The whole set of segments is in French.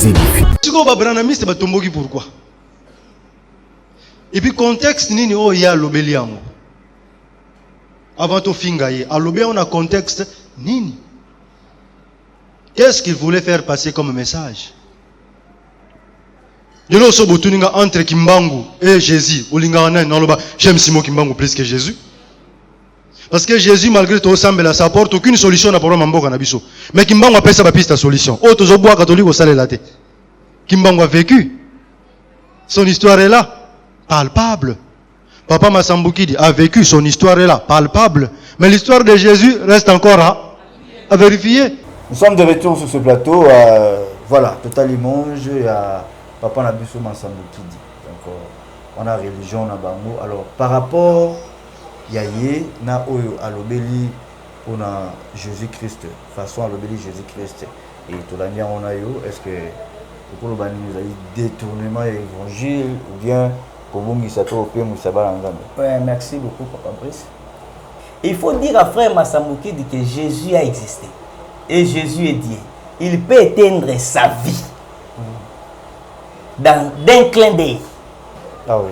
c'est difficile. Pourquoi? Et puis contexte nini o ya lobeli yango. Avant to fingaye, à lobé on a contexte nini. Qu'est-ce qu'il voulait faire passer comme message? De l'eau sobotuninga entre Kimbangu et Jésus. Olinga naloba, j'aime Simon Kimbangu plus que Jésus. Parce que Jésus, malgré tout, ça apporte aucune solution à problème en Nabiso. Mais Kimbangu a pris sa piste à solution. Oh, tous bois catholique au salé laté. Kimbangu a vécu. Son histoire est là, palpable. Papa Massambouki a vécu, son histoire est là, palpable. Mais l'histoire de Jésus reste encore à vérifier. Nous sommes de retour sur ce plateau. Voilà, Total Limonge et Papa Nabiso Massambouki. Donc, on a religion, on a bango. Alors, par rapport Yaye, na oyo alobeli pour Jésus-Christ, façon alobeli Jésus-Christ. Et tout l'année on a eu, est-ce que pour le bani nous a dit détournement de l'évangile ou bien comment il s'attend au pays Moussaba Nzambe? Ouais, merci beaucoup, Papa Brice. Il faut dire à frère Massambouki que Jésus a existé. Et Jésus est Dieu. Il peut éteindre sa vie d'un clin d'œil. Ah oui.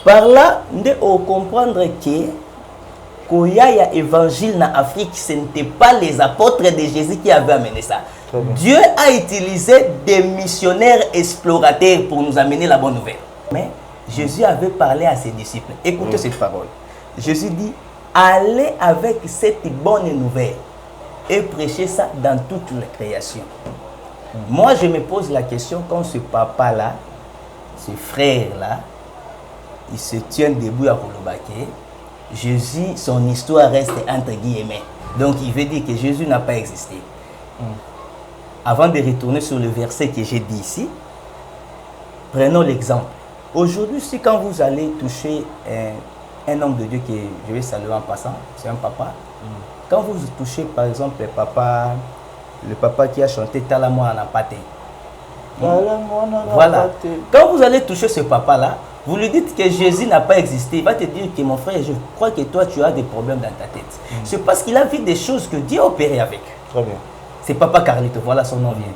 Par là, nous devons comprendre que quand il y a évangile en Afrique, ce n'était pas les apôtres de Jésus qui avaient amené ça. Dieu a utilisé des missionnaires explorateurs pour nous amener la bonne nouvelle. Mais Jésus avait parlé à ses disciples. Écoutez cette parole. Jésus dit, allez avec cette bonne nouvelle et prêchez ça dans toute la création. Moi, je me pose la question, quand ce papa-là, ce frère-là, il se tient debout à Kolobake, Jésus, son histoire reste entre guillemets. Donc, il veut dire que Jésus n'a pas existé. Avant de retourner sur le verset que j'ai dit ici, prenons l'exemple. Aujourd'hui, si quand vous allez toucher un homme de Dieu que je vais saluer en passant, c'est un papa, quand vous touchez par exemple le papa qui a chanté Talamo Anapate, voilà. Quand vous allez toucher ce papa-là, vous lui dites que Jésus n'a pas existé. Il va te dire que mon frère, je crois que toi, tu as des problèmes dans ta tête. C'est parce qu'il a vu des choses que Dieu a opérées avec. Très bien. C'est Papa Carlito, voilà son nom vient.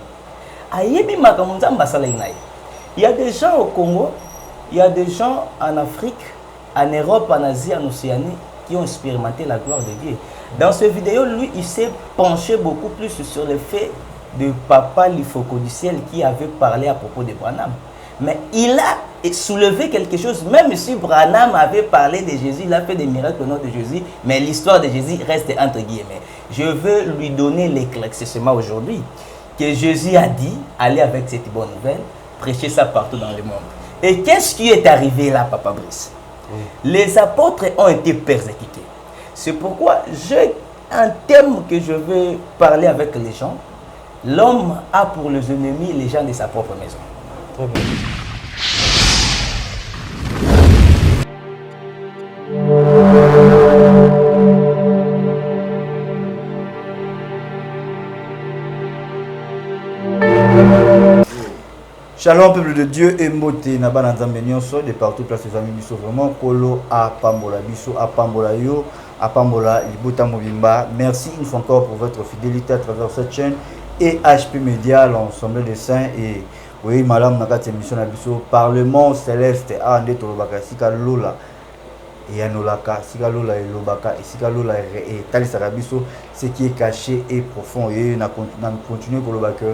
Il y a des gens au Congo, il y a des gens en Afrique, en Europe, en Asie, en Océanie, qui ont expérimenté la gloire de Dieu. Dans cette vidéo, lui, il s'est penché beaucoup plus sur le fait de Papa Lifoko du ciel qui avait parlé à propos de Branham. Mais il a soulevé quelque chose, même si Branham avait parlé de Jésus, il a fait des miracles au nom de Jésus, mais l'histoire de Jésus reste entre guillemets. Je veux lui donner l'éclaircissement aujourd'hui que Jésus a dit, allez avec cette bonne nouvelle, prêchez ça partout dans le monde. Et qu'est-ce qui est arrivé là, Papa Brice? Les apôtres ont été persécutés. C'est pourquoi j'ai un thème que je veux parler avec les gens. L'homme a pour les ennemis les gens de sa propre maison. Très bien. Shalom peuple de Dieu et moté naba nzambe nyonso de partout place les amis biso vraiment kolo a pambola biso a pambola yo a pambola libota mobimba. Merci une fois encore pour votre fidélité à travers cette chaîne et HP Media, l'ensemble des saints. Et oui, madame nakati émission na biso Parlement céleste a ndé tolobaka sika lola et anolaka sika lola et lobaka et sika lola et talisaka biso ce qui est caché et profond. Et na continuer kolobaka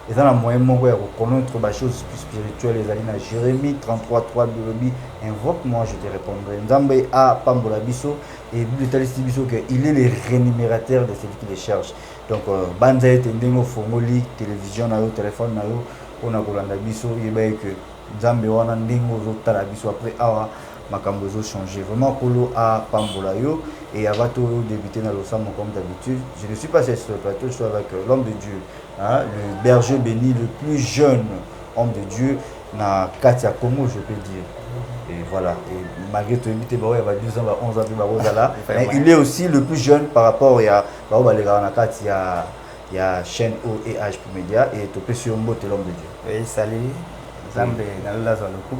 et dans la moyen moko ya connaître des choses plus spirituelles. Les alina Jérémie 33:3 de invoque moi je te répondrai. Nzambe a pambola biso et bibliothéiste biso que il est le rémunérateur de celui qui les cherche. Donc banza ete ndengo fongoli télévision na yo téléphone na yo on a kolanda biso yeba que Nzambe wana ndengo zotala biso après awa makambo zo changer vraiment kolo a pambola yo et avato débuter dans le sam comme d'habitude. Je ne suis pas sur ce plateau, je suis avec l'homme de Dieu. Hein, le berger béni, le plus jeune homme de Dieu, na Katia Komo, je peux dire. Et voilà, et malgré tout, il y a 12 ans, 11 ans, il est aussi le plus jeune par rapport à Katia, il y a chaîne O et HP Media, et topé sur l'homme de Dieu. Oui, salut, Zambe, Nalula Zalokum,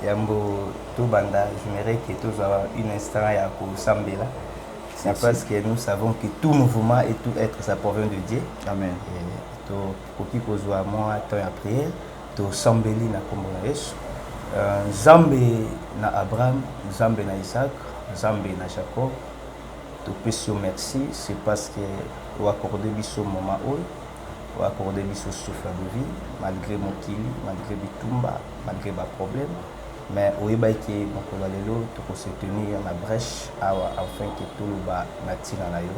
Yambo, Tobanda, j'aimerais que tous avoir un instant à Sambela. C'est parce que nous savons que tout mouvement et tout être, ça provient de Dieu. Amen. Et pour qui cause à moi, temps à prière, to sambeli na kombo na Yesu. Nzambe na Abraham, Nzambe na Isaac, Nzambe na Jacob. To pèsio merci, c'est parce que vous accordez biso moment où, vous accordez biso souffle de vie, malgré mon kili, malgré bitumba, malgré ma problème. Mais au Ibaïki, mon collègue, tu peux se tenir la brèche afin que tout le bas natina na yo.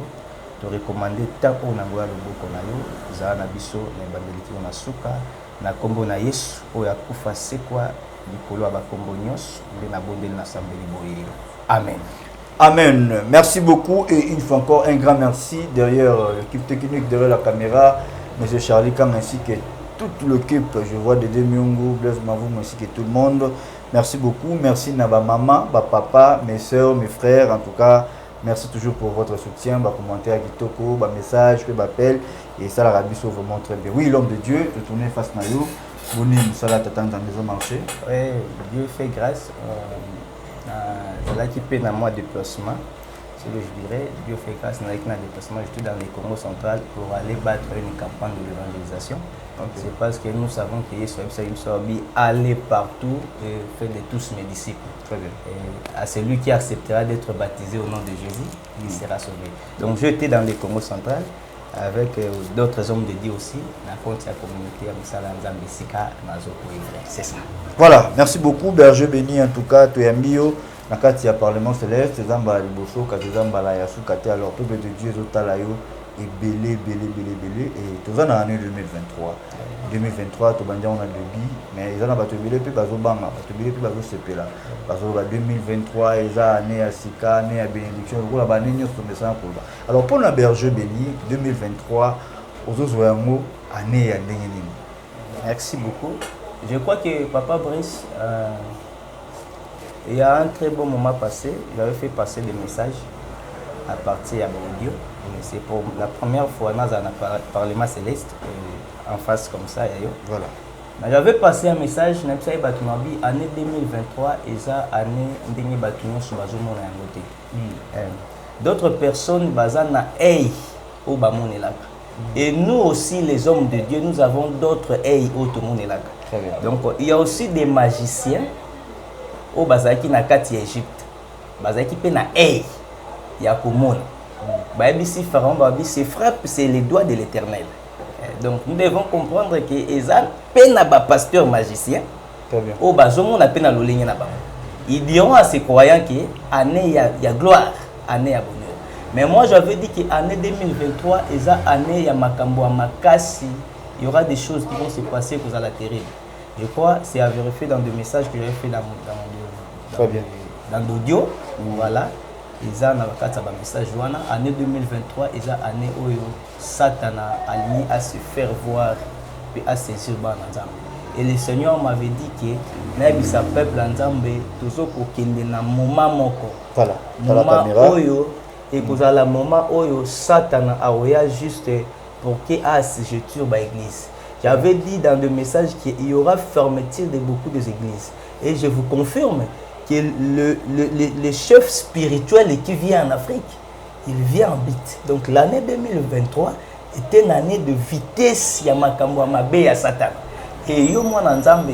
Tu recommandes tant qu'on a le boko na yo, zana biso, ne bandeliki na suka, na kombo na Yesu, o ya kufa sekwa, likolo aba kombo nyos, le na bondel na sambeli boye. Amen. Amen. Merci beaucoup et une fois encore un grand merci derrière l'équipe technique, derrière la caméra, M. Charlie Kang ainsi que toute l'équipe. Je vois Dédé Myungu, Blaise Mavou ainsi que tout le monde. Merci beaucoup. Merci à ma maman, ma papa, mes soeurs, mes frères. En tout cas, merci toujours pour votre soutien, ma commentaire, Kitoko, ma message, ma appel. Et ça, la Rabbi sauve vraiment très bien. Oui, l'homme de Dieu, de tourner face à nous. Bonne Moussala t'attend dans la maison marché. Oui, Dieu fait grâce. Là qui paie dans moi déplacement, c'est que je dirais, Dieu fait grâce dans un déplacement, je suis dans les Congo central pour aller battre une campagne de l'évangélisation. Okay. C'est parce que nous savons que aller partout et faire de tous mes disciples. Très bien. Et à celui qui acceptera d'être baptisé au nom de Jésus, il sera sauvé. Donc j'étais dans les Congo central avec d'autres hommes de Dieu aussi, la frontière communauté à Moussala Nzambesika, c'est ça. Voilà, merci beaucoup, Berger Béni, en tout cas, tu es bio. Dans le cadre du Parlement céleste, Zamba Liboso, Zamba Layasu, alors peuple de Dieu, Zotalayo, et belé. Et tout ça dans l'année 2023. 2023, tout le monde a debi, mais ils ont battu belé, puis bazo banga, battu belé, puis bazo sepé là. Parce que 2023, ils ont année à Sika, année à bénédiction, ils ont année à pour là. Alors pour la Berger Béni, 2023, aux autres année à Dénini. Merci beaucoup. Je crois que Papa Brice. Il y a un très bon moment passé, il avait fait passer des messages à partir de l'audio. C'est pour la première fois dans un Parlement céleste, en face comme ça. Voilà. J'avais passé un message, année 2023, et ça, année 2023, d'autres personnes, bazana hey au bamonelaka. Et nous aussi, les hommes de Dieu, nous avons d'autres hey au tomonelaka. Donc, il y a aussi des magiciens. Au Bazaki na kati Égypte, Bazaki pe na hey ya komona. Baibisi Pharaon babi ses frappes c'est les doigts de l'Éternel. Donc nous devons comprendre que Ezan pe na ba pasteur magicien. Très bien. Au bazomo na pe na lolingi na ba. Ils diront à ces croyants que année ya gloire, année ya bonheur. Mais moi j'avais dit que année 2023 Ezan année ya makambo makasi, il y aura des choses qui vont se passer pour la terrible. Je crois c'est à vérifier dans des messages que j'avais fait dans l'audio. Voilà. Ils ont un message. Année 2023, ils ont année où Satan a allié à se faire voir et à saisir. Et le Seigneur m'avait dit que Nabi peuple Nzambe toujours pour qu'il y ait un moment. Voilà. Moment et que le moment où Satan a juste pour qu'il y ait séjour dans l'église. J'avais dit dans le message qu'il y aura fermeture de beaucoup d'églises. Et je vous confirme que le chef spirituel qui vient en Afrique, il vient en bite. Donc l'année 2023 est une année de vitesse à Satan. Et yo moi Nzambe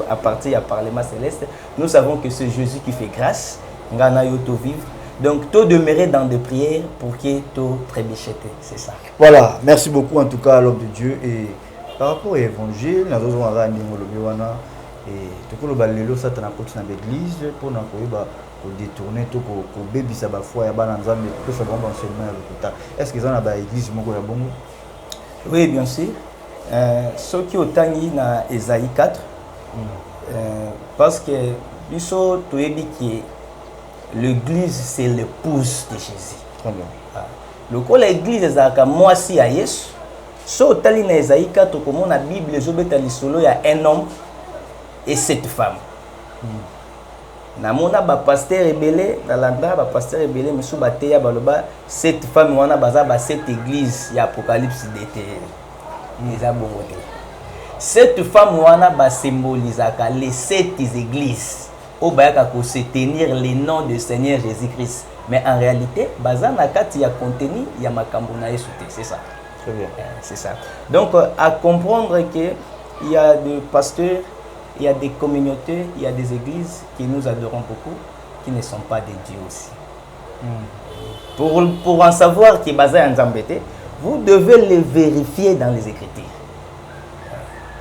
à partir du Parlement céleste, nous savons que c'est Jésus qui fait grâce. Ngana yo to vivre. Donc, tout demeurer dans des prières pour que tout trébichette. C'est ça. Voilà, merci beaucoup en tout cas à l'homme de Dieu. Et par rapport à l'évangile, nous avons un et tout le balelo ça t'a côté dans l'église pour nous détourner tout pour bébé ça va foi ya bana nzambe pour ça bon enseignement avec. Est-ce qu'ils ont la église moko ya bongo? Oui, bien sûr. Ce qui autangi na Ésaïe 4 parce que biso to yebi que l'église c'est l'épouse de Jésus. Très bien. Le coup l'église ezaka mwasi ya Yesu. So otali na Ésaïe 4 comme na Bible ezobeta lisolo ya un homme et cette femme. Namona ba pasteur rebelle dans l'endroit ba pasteur rebelle mais sous bateya baloba cette femme wana baza ba cette église ya Apocalypse d'été. Eza bongo te. Cette femme wana ba symbolisaka les sept églises au bayaka ko se tenir les noms du Seigneur Jésus-Christ Mais en réalité, bazana kati ya contenu, il y a makambo na sauté, c'est ça. Très bien. C'est ça. Donc, à comprendre qu'il y a des pasteurs, il y a des communautés, il y a des églises que nous adorons beaucoup, qui ne sont pas des dieux aussi. Pour en savoir qui est basé en Zambété, vous devez les vérifier dans les Écritures.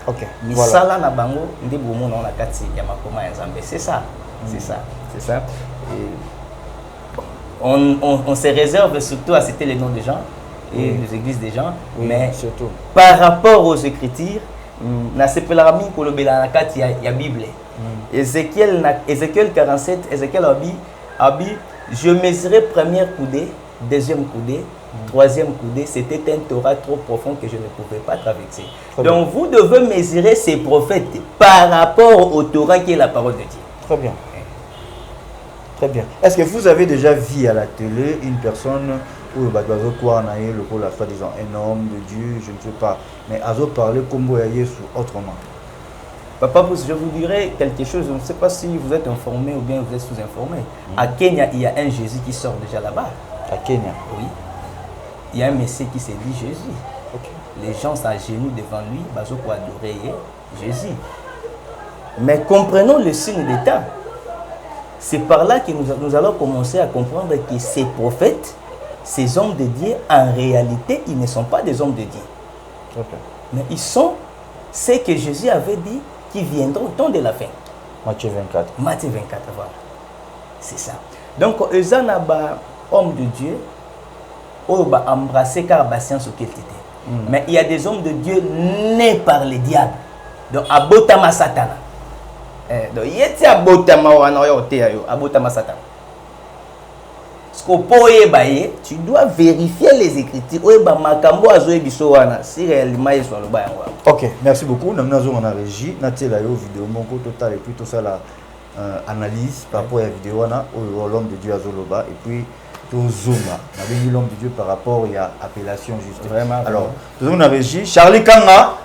Ok. Misala na bango ndi bomo na kati ya makoma ya Nzambe. C'est ça. C'est ça. C'est ça. On se réserve surtout à citer les noms des gens et les églises des gens, mais surtout par rapport aux Écritures, na sepelami kolobela na kati ya Bible. Ézéchiel 47, Ézéchiel abi je mesurais première coudée, deuxième coudée, troisième coudée, c'était un Torah trop profond que je ne pouvais pas traverser. Donc vous devez mesurer ces prophètes par rapport au Torah qui est la parole de Dieu. Très bien. Très bien. Est-ce que vous avez déjà vu à la télé une personne où le pôle soi-disant un homme de Dieu, je ne sais pas, mais Azo parlait comme Yesu autrement? Papa, je vous dirais quelque chose, je ne sais pas si vous êtes informé ou bien vous êtes sous-informé. À Kenya, il y a un Jésus qui sort déjà là-bas. À Kenya? Oui. Il y a un Messie qui se dit Jésus. Okay. Les gens s'agenouillent devant lui, pour adorer Jésus. Mais comprenons le signe des temps. C'est par là que nous allons commencer à comprendre que ces prophètes, ces hommes de Dieu, en réalité, ils ne sont pas des hommes de Dieu. Okay. Mais ils sont ce que Jésus avait dit qui viendront au temps de la fin. Matthieu 24. Matthieu 24, voilà. C'est ça. Donc, eux hommes de Dieu, ils ont embrassé car la science auquel tu étais. Mais il y a des hommes de Dieu nés par les diables. Donc, abotama satana. Donc, il y a abotama satana. Tu dois vérifier les Écritures. Si réellement ils sont là. Ok, merci beaucoup. Nous avons une régie. Nous avons une vidéo. Mon total et puis tout ça la analyse par rapport à la vidéo. L'homme de Dieu Azoloba et puis tout Zuma. Nous avons vu l'homme de Dieu par rapport à l'appellation juste. Vraiment. Alors, nous avons une régie. Charlie Kanga,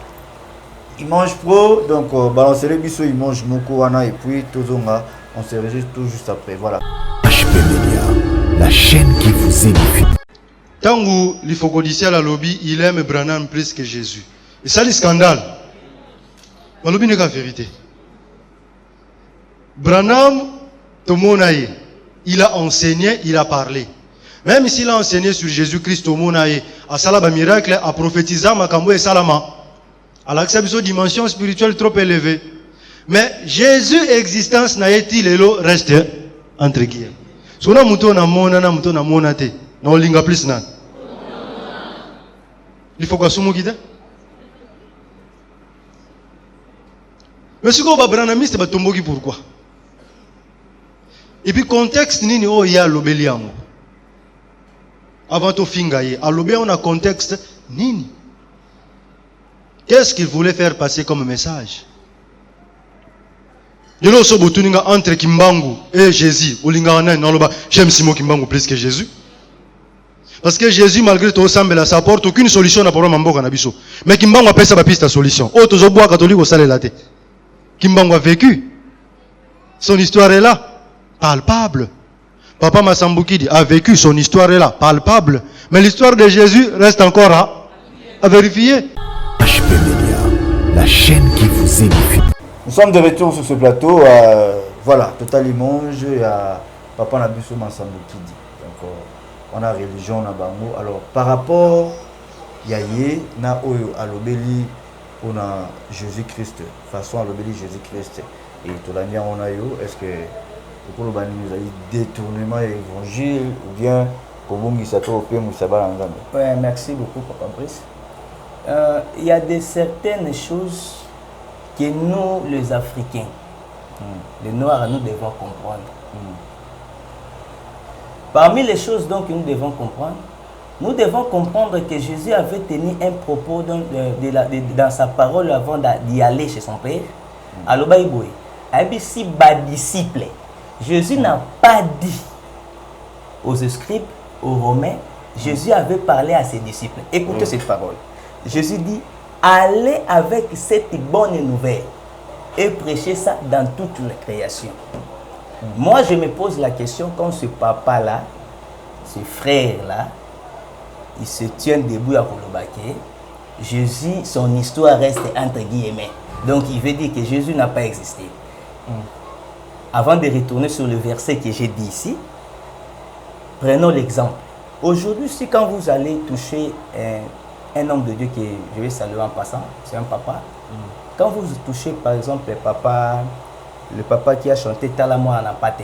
il mange pro. Donc, balancer les bisous, il mange Mokoana et puis tout Zuma. On se réjouit tout juste après. Voilà. HP Media, la chaîne qui vous édifie. Tangu l'Ifokodiciel à lobby, il aime Branham plus que Jésus. Et ça, le scandale. Le lobby n'est qu'à vérité. Branham, tout le monde il a enseigné, il a parlé. Même s'il a enseigné sur Jésus-Christ, tout le monde a salaba miracle, a prophétisé, Makambo et Salama. Elle accepte une dimension spirituelle trop élevée. Mais Jésus existence n'a été l'élo reste entre guillemets. Si on a mouton na monate, na olinga plus nan. Il faut que sumo kita. Mais si on va branamiste ba tomboki pourquoi? Et puis contexte nini o ya lobeliango. Avant to fingaye, à lobé on a contexte nini. Qu'est-ce qu'il voulait faire passer comme message? De l'eau sobotuninga entre Kimbangu et Jésus. J'aime Simon Kimbangu plus que Jésus. Parce que Jésus, malgré tout, ça apporte aucune solution à problème Mambo Kanabiso. Mais Kimbangu a payé sa piste à solution. Oh, tous les bois catholiques au salé laté. Kimbangu a vécu. Son histoire est là, palpable. Papa Massambukidi a vécu, son histoire est là, palpable. Mais l'histoire de Jésus reste encore à vérifier. HP Media, la chaîne qui vous édifie. Nous sommes de retour sur ce plateau. Voilà, Total Imonge et Papa Nabiso Massambukidi. Donc, on a religion, on a bango. Alors, par rapport Yaye, na oyo alobeli on a Jésus-Christ, façon alobeli Jésus-Christ. Et tout l'année on a yo, est-ce que pour le bani nous a dit détournement évangile ou bien comment il s'appelle au pays Moussaba Nzambe? Ouais, merci beaucoup, Papa Brice. Il y a certaines choses que nous, les Africains, les Noirs, nous devons comprendre. Parmi les choses donc que nous devons comprendre que Jésus avait tenu un propos dans sa parole avant d'y aller chez son Père. Alors, si disciple, Jésus n'a pas dit aux scribes, aux Romains, Jésus avait parlé à ses disciples. Écoutez cette parole. Jésus dit, allez avec cette bonne nouvelle et prêchez ça dans toute la création. Moi, je me pose la question, quand ce papa-là ce frère-là, il se tient debout à Kolobake. Jésus, son histoire reste entre guillemets. Donc il veut dire que Jésus n'a pas existé. Avant de retourner sur le verset que j'ai dit ici, prenons l'exemple. Aujourd'hui, si quand vous allez toucher un homme de Dieu que je vais saluer en passant, c'est un papa. Quand vous touchez par exemple le papa qui a chanté Talamoa Anapate.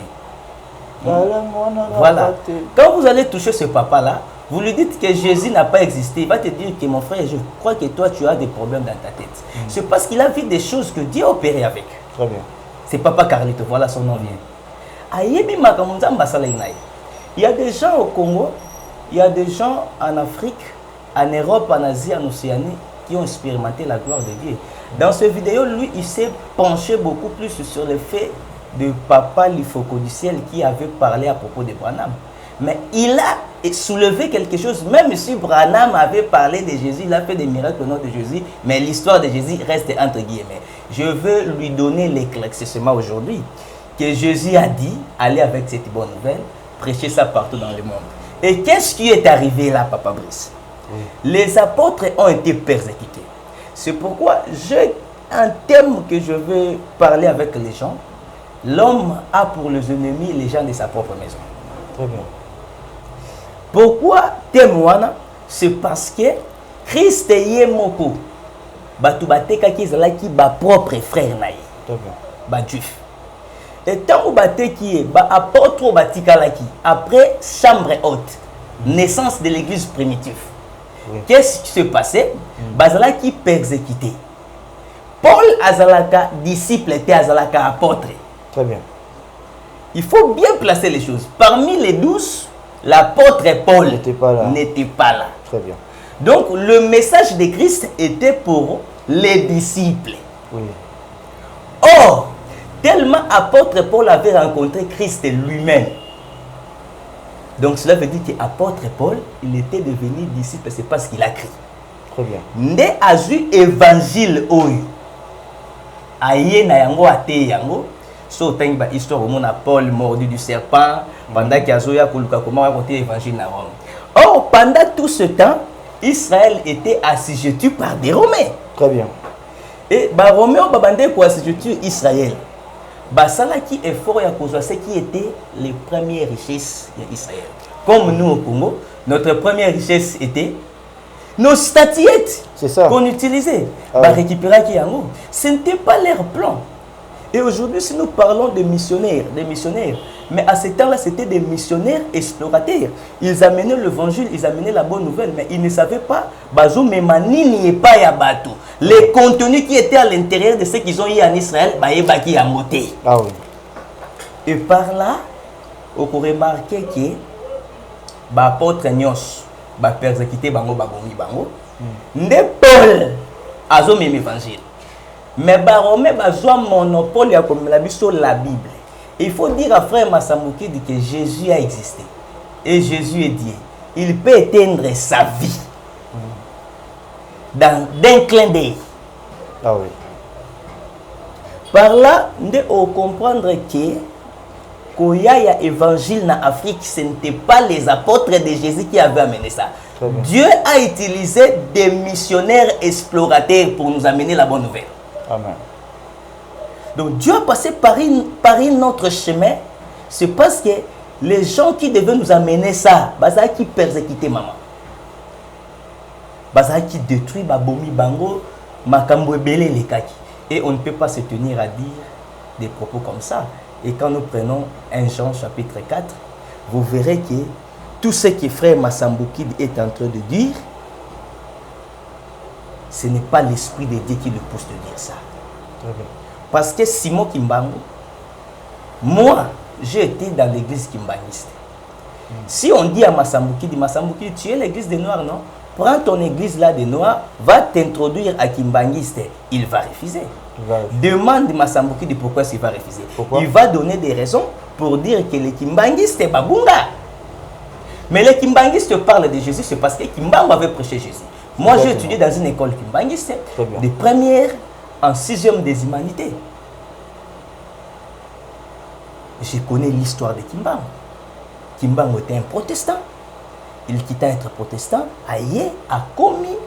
Voilà. Quand vous allez toucher ce papa-là, vous lui dites que Jésus n'a pas existé. Il va te dire que mon frère, je crois que toi, tu as des problèmes dans ta tête. C'est parce qu'il a vu des choses que Dieu a opérées avec. Très bien. C'est Papa Carlito, voilà son nom vient. Il y a des gens au Congo, il y a des gens en Afrique, en Europe, en Asie, en Océanie, qui ont expérimenté la gloire de Dieu. Dans cette vidéo, lui, il s'est penché beaucoup plus sur le fait de Papa Lifoko du ciel qui avait parlé à propos de Branham. Mais il a soulevé quelque chose, même si Branham avait parlé de Jésus, il a fait des miracles au nom de Jésus, mais l'histoire de Jésus reste entre guillemets. Je veux lui donner l'éclaircissement aujourd'hui que Jésus a dit, allez avec cette bonne nouvelle, prêchez ça partout dans le monde. Et qu'est-ce qui est arrivé là, Papa Brice? Les apôtres ont été persécutés. C'est pourquoi j'ai un thème que je veux parler avec les gens. L'homme a pour les ennemis les gens de sa propre maison. Très bien. Pourquoi témoigne? C'est parce que Christ est moko. Batu bateka ki zalaki ba propre frère naï. Très bien. Ba juif. Et tant que bateki ba apôtre batikalaki après chambre haute, naissance de l'église primitive. Oui. Qu'est-ce qui s'est passé? Bazalaki persécuté. Paul azalaka disciple était azalaka apôtre. Très bien. Il faut bien placer les choses. Parmi les 12, l'apôtre Paul n'était pas là. Très bien. Donc, le message de Christ était pour les disciples. Oui. Or, tellement apôtre Paul avait rencontré Christ lui-même. Donc, cela veut dire qu'apôtre Paul, il était devenu disciple, c'est parce qu'il a crié. Très bien. Nde azu évangile oyo. Aye na yango ate yango. So tangi ba histoire au monde à Paul mordu du serpent pendant qu'il y a koluka comment raconter l'évangile à Rome. Or pendant tout ce temps, Israël était assujetti par des Romains. Très bien. Et ba Romains ba bandé pour assujettir Israël. Ba sala qui est fort ya kozwa ce qui était les premières richesses d'Israël. Comme nous au Congo, notre première richesse était nos statuettes qu'on utilisait. Ba récupérer qui yango. Ce n'était pas leur plan. Et aujourd'hui, si nous parlons de missionnaires, mais à ce temps-là, c'était des missionnaires explorateurs. Ils amenaient l'évangile, ils amenaient la bonne nouvelle, mais ils ne savaient pas, les contenus qui étaient à l'intérieur de ce qu'ils ont eu en Israël, ah oui. Et par là, on peut remarquer que l'apôtre Nyos, persécuté bango, ne Paul a même l'évangile. Mais Baromé a monopole comme la Bible. Il faut dire à frère Massamouki que Jésus a existé. Et Jésus est Dieu. Il peut éteindre sa vie d'un clin d'œil. Ah oui. Par là, on comprendre que quand il y a évangile en Afrique, ce n'était pas les apôtres de Jésus qui avaient amené ça. Dieu a utilisé des missionnaires explorateurs pour nous amener la bonne nouvelle. Amen. Donc Dieu a passé par un autre chemin. C'est parce que les gens qui devaient nous amener ça, baza qui persécutent maman, baza qui détruit babomi bango, makambo belé les kaki. Et on ne peut pas se tenir à dire des propos comme ça. Et quand nous prenons 1 Jean chapitre 4, vous verrez que tout ce que frère Massamboukid est en train de dire, ce n'est pas l'esprit de Dieu qui le pousse de dire ça. Parce que Simon Kimbangu, moi, j'ai été dans l'église kimbanguiste. Si on dit à Massamboukid, tu es l'église des Noirs, non? Prends ton église là des Noirs, va t'introduire à Kimbanguiste. Il va refuser. Demande Massamboukid pourquoi il va refuser. Pourquoi? Il va donner des raisons pour dire que les Kimbanguistes est babunga. Mais les Kimbanguistes parlent de Jésus, c'est parce que Kimbangu avait prêché Jésus. Moi, j'ai étudié dans une école kimbanguiste, de première en 6e des humanités. Je connais l'histoire de Kimbangu. Kimbangu était un protestant. il quitta être protestant, aïe, a commis,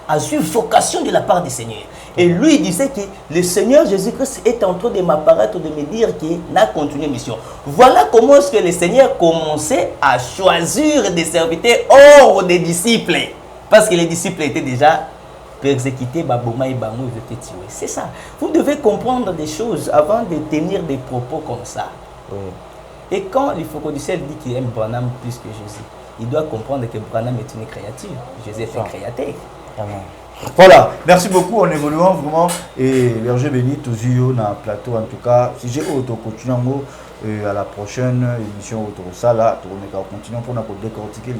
a eu vocation de la part du Seigneur. Et lui, il disait que le Seigneur Jésus-Christ est en train de m'apparaître, de me dire qu'il n'a continué mission. Voilà comment est-ce que le Seigneur commençait à choisir des serviteurs hors des disciples. Parce que les disciples étaient déjà persécutés, Baboma et Bango, ils étaient tués. C'est ça. Vous devez comprendre des choses avant de tenir des propos comme ça. Oui. Et quand le Focodicel dit qu'il aime Branham plus que Jésus, il doit comprendre que Branham est une créature. Jésus est un créateur. Amen. Voilà, merci beaucoup, on évolue vraiment et Berger béni, tous dans le plateau en tout cas. Si j'ai auto continuons à la prochaine émission autour de ça là, on continue pour décortiquer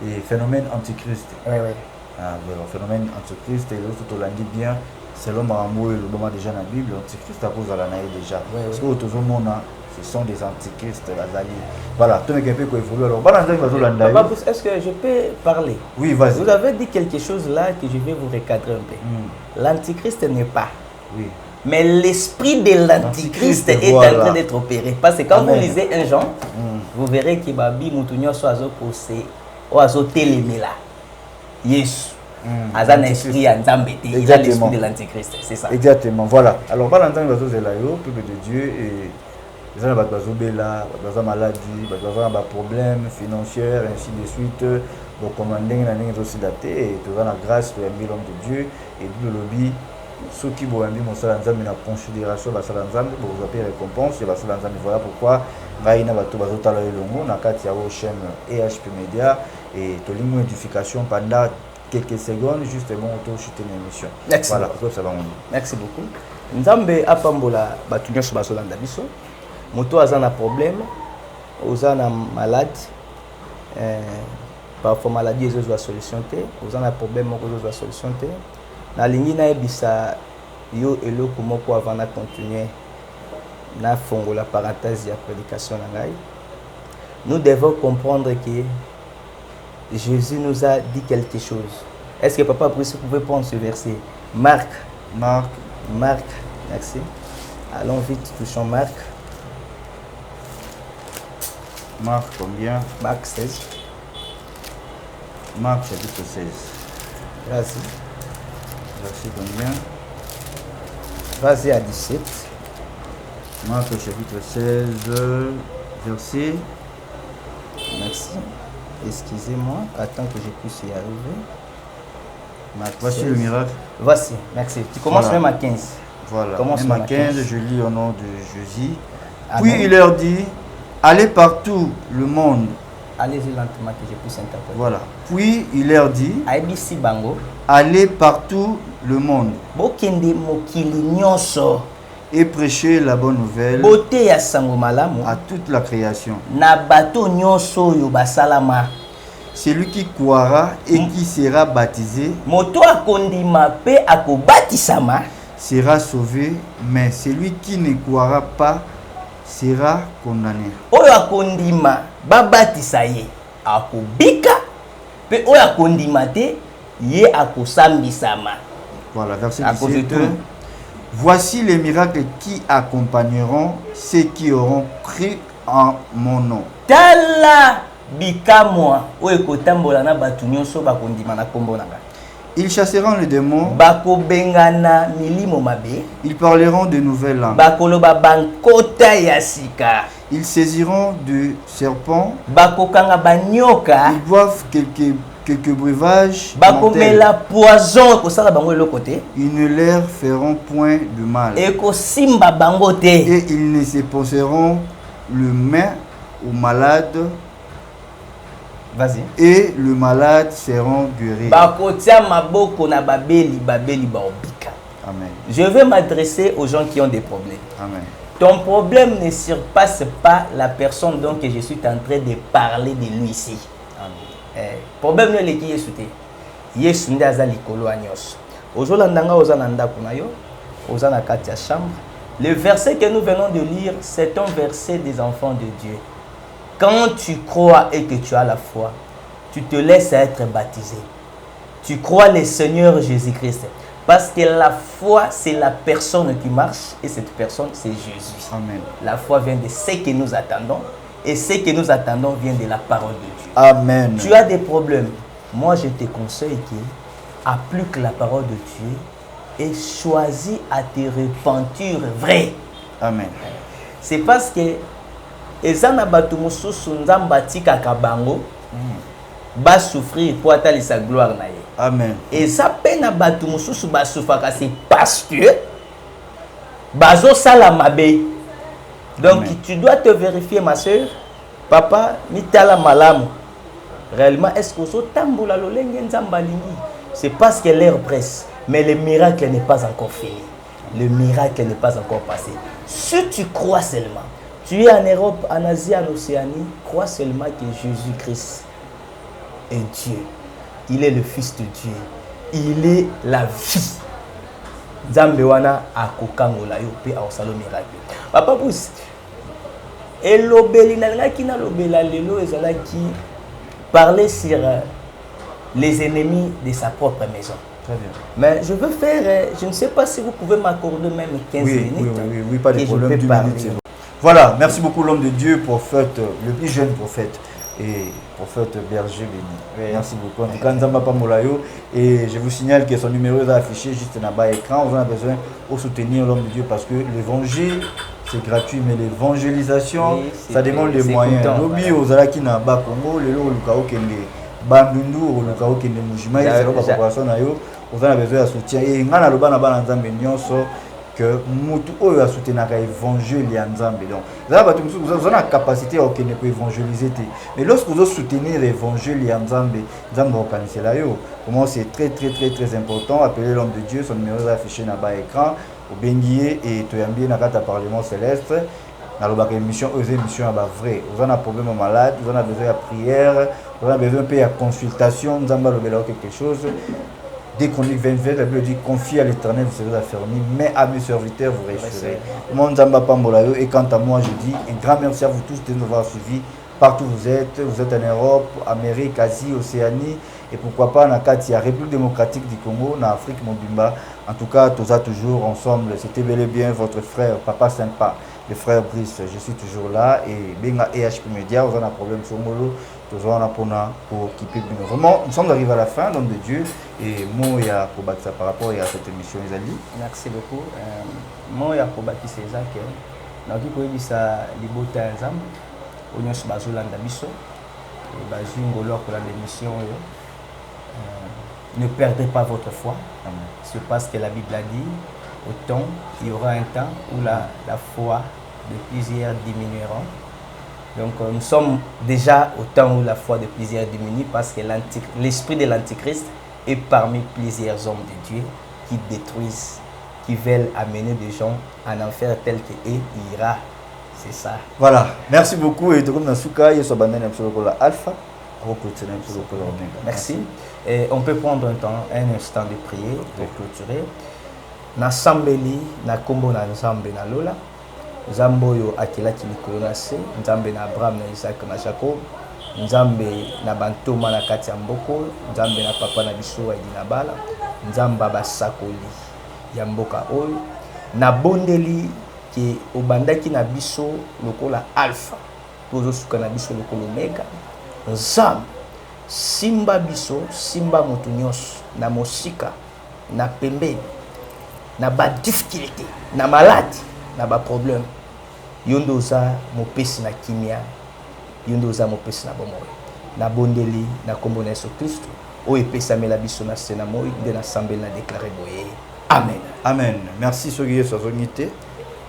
les phénomènes antichrist. Oui, oui. Le phénomène antichrist et l'autre tout l'a dit bien, c'est l'homme Rambo et le moment déjà dans la Bible, l'antichrist à cause de la naïe déjà. Oui, parce que autour de monde ce sont des antichrists, voilà, tout le monde peut évoluer. Alors, est-ce que je peux parler? Oui, vas-y. Vous avez dit quelque chose là que je vais vous recadrer un peu. L'antichrist n'est pas. Oui. Mais l'esprit de l'antichrist est en train d'être opéré. Parce que quand vous lisez un Jean, vous verrez que Babi Moutounio soit azo télémé là. Yes. Azan esprit en Zambété. Il a l'esprit de l'antichrist. C'est ça. Exactement. Voilà. Alors, pas l'entendre les autres là-haut, peuple de Dieu et les gens ont des maladies, des problèmes financiers, ainsi de suite. Donc, comme on aussi daté, et tu as la grâce de l'homme de Dieu et du lobby. Ceux qui vont aimer mon salaire en considération, vous avez récompense. Voilà pourquoi Raïna Batobazota Longo, Nakati Yao Chem et HP Media et Tolingo Édification pendant quelques secondes, justement, autour de l'émission. Voilà, ça va. Merci beaucoup. Nzambe apambola batunyo so bazolanda biso. Moto azana problème, ozana malade, parfois maladie ezozwa solution te, ozana problème moko ezozwa solution te. Na lingi na ebisa yo eloko moko avant na continuer na fongo la parenthèse de la prédication na ngai. Nous devons comprendre que Jésus nous a dit quelque chose. Est-ce que Papa Brice pouvait prendre ce verset? Marc, merci. Allons vite, touchons Marc. Marc combien? Marc 16. Marc chapitre 16. Vas-y. Verset combien? Vas-y à 17. Marc chapitre 16, verset. Merci. Excusez-moi, attends que je puisse y arriver. Marc Voici 16. le miracle. Voici, merci. Tu commences Voilà. même à 15. Voilà, Commence même à même à 15, 15. je lis au nom de Jésus. Amen. Puis il leur dit, allez partout le monde. Allez-y lentement que je puisse interpréter. Voilà. Puis il leur dit, ABC Bango. allez partout le monde Bokende mokili nyonso. et prêchez la bonne nouvelle Bote ya sango malamu. à toute la création. Na bato nyonso yo basalama. Celui qui croira et qui sera baptisé Moto akondima pe akobatisama. sera sauvé, mais celui qui ne croira pas sera condamné. Oyo akondima babatisa ye akobika pe oyo akondima te ye akosambisama. Voilà, verset À cause de 17. tout. Voici les miracles qui accompagneront ceux qui auront cru en mon nom. Tala bikamwa oyo ekotambola na bato nyonso bakondima na kombo na ngai. Ils chasseront les démons, Bakobengana milimo mabe. ils parleront de nouvelles langues. Bakoloba bankota ya sika. Ils saisiront du serpent, Bakokanga banyoka. ils boivent quelques breuvages mortels. Bakomela poison kosala bango eloko te. Ils ne leur feront point de mal. Ekosimba bango te. Et ils ne se poseront le main aux malades, Vas-y. et le malade seront guéris. Bakotia maboko na babeli baobika. Amen. Je vais m'adresser aux gens qui ont des problèmes. Amen. Ton problème ne surpasse pas la personne dont je suis en train de parler de lui ici. Amen. Problème ne qui Yesu te. Yesu nde aza likolo ya nyonso. Ozolandanga oza na ndako na yo, oza na kati ya chambre. Le verset que nous venons de lire, c'est un verset des enfants de Dieu. Quand tu crois et que tu as la foi, tu te laisses être baptisé. Tu crois le Seigneur Jésus-Christ. Parce que la foi, c'est la personne qui marche et cette personne, c'est Jésus. Amen. La foi vient de ce que nous attendons Et ce que nous attendons vient de la parole de Dieu. Amen. Tu as des problèmes. Moi, je te conseille que applique la parole de Dieu et choisis à te repentir vrai. Amen. C'est parce que ezana batu mususu nzamba tika kabango ba souffrir pour atteindre sa gloire na ye. Amen. Et ça peine à batu mususu ba souffrir c'est parce que bazo sala mabe. Donc amen. Tu dois te vérifier ma soeur, papa, mitala malamu. Réellement est-ce que so tambola lolenge nzamba lingi? C'est parce que l'heure presse, mais le miracle n'est pas encore fini. Le miracle n'est pas encore passé. Si tu crois seulement, tu es en Europe, en Asie, en Océanie, crois seulement que Jésus-Christ est Dieu. Il est le Fils de Dieu. Il est la vie. Zambewana akokangola yo pe aosalo miracle. Papa Pousse, elobeli na ki na lobela lelo ezalaki parler sur les ennemis de sa propre maison. Très bien. Mais je veux faire, je ne sais pas si vous pouvez m'accorder même 15 minutes. Oui, pas de problème. 10 minutes. Voilà, merci beaucoup l'homme de Dieu, prophète, le plus jeune prophète et prophète berger béni. Oui. Merci beaucoup. En tout cas, Nzamba Pamolayo, et je vous signale que son numéro est affiché juste en bas à l'écran. On a besoin de soutenir l'homme de Dieu parce que l'évangile, c'est gratuit, mais l'évangélisation, oui, ça demande des moyens. Lobi ozalaki na ba Congo, lelo lukao kende bandundu lukao kende mujima, c'est la population na yo, on a besoin de soutien et ngana loba na ba nzambe nyonso que mutu oyo a soutenir l'évangile ya nzambe. Donc là ba vous avez la capacité à évangéliser, mais lorsque vous soutenir l'évangile ya nzambe, nzambe organiser la yo. Comment c'est très important. Appelez l'homme de Dieu, son numéro est affiché dans bas écran. Au Benguier et Toyambie na kata Parlement Céleste. Dans la émission, émission à vrai. Vous avez un problème malade, vous avez besoin de prière, vous avez besoin de payer consultation, vous avez besoin de quelque chose. Dès qu'on y vient, la Bible dit confiez à l'Éternel, vous serez affermis, mais à mes serviteurs, vous réussirez. Mon Zamba Pambolayo, et quant à moi, je dis un grand merci à vous tous de nous avoir suivis. Partout où vous êtes en Europe, Amérique, Asie, Océanie, et pourquoi pas en Akatia, République démocratique du Congo, en Afrique, Mobimba. En tout cas, tous toujours ensemble. C'était bel et bien votre frère, Papa Sympa, le frère Brice. Je suis toujours là et Benga EHP Media, vous avez un problème sur Molo, tous on a pour quitter. Vraiment, nous sommes arrivés à la fin, l'homme de Dieu, et moi, il y a pour battre ça par rapport à cette émission, Isali. Merci beaucoup. Moi, il y a pour battre ces actes. Donc, il faut dire ça, les beaux temps, on a sur Bazolanda Bisso, et Bazingolo pour l'émission. Ne perdez pas votre foi. C'est parce que la Bible a dit, autant il y aura un temps où la foi de plusieurs diminueront. Donc nous sommes déjà au temps où la foi de plusieurs diminue parce que l'esprit de l'Antichrist est parmi plusieurs hommes de Dieu qui détruisent, qui veulent amener des gens en enfer tel qu'il ira. C'est ça. Voilà. Merci beaucoup. Et comme Nasuka, il y a Alpha. Merci. Et on peut prendre un instant de prier pour clôturer. Nasambeli, na kombo na nzambe na lola. Nzambo yo akela kilikolo na se, nzambe na Abraham na Isaac na Jacob, nzambe na bantoma na kati ya mboko, nzambe na papa na biso wa na bala, nzamba basakoli ya mboka oyo. Na bondeli ke obandaki na biso lokola alpha, tozo suka na biso lokola omega. Nzambe simba biso, simba motu nyonso na mosika, na pembeni, na ba difficulté, na malade, na ba problème. Yondo za mopesi na kimia, yondo za mopesi na bomoi. Na bondeli na kombo na Yesu Kristo, o epesamela biso na sena moi de na sambel na déclarer boye. Amen. Amen. Merci Soguier Sozonité.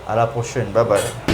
À la prochaine. Bye bye.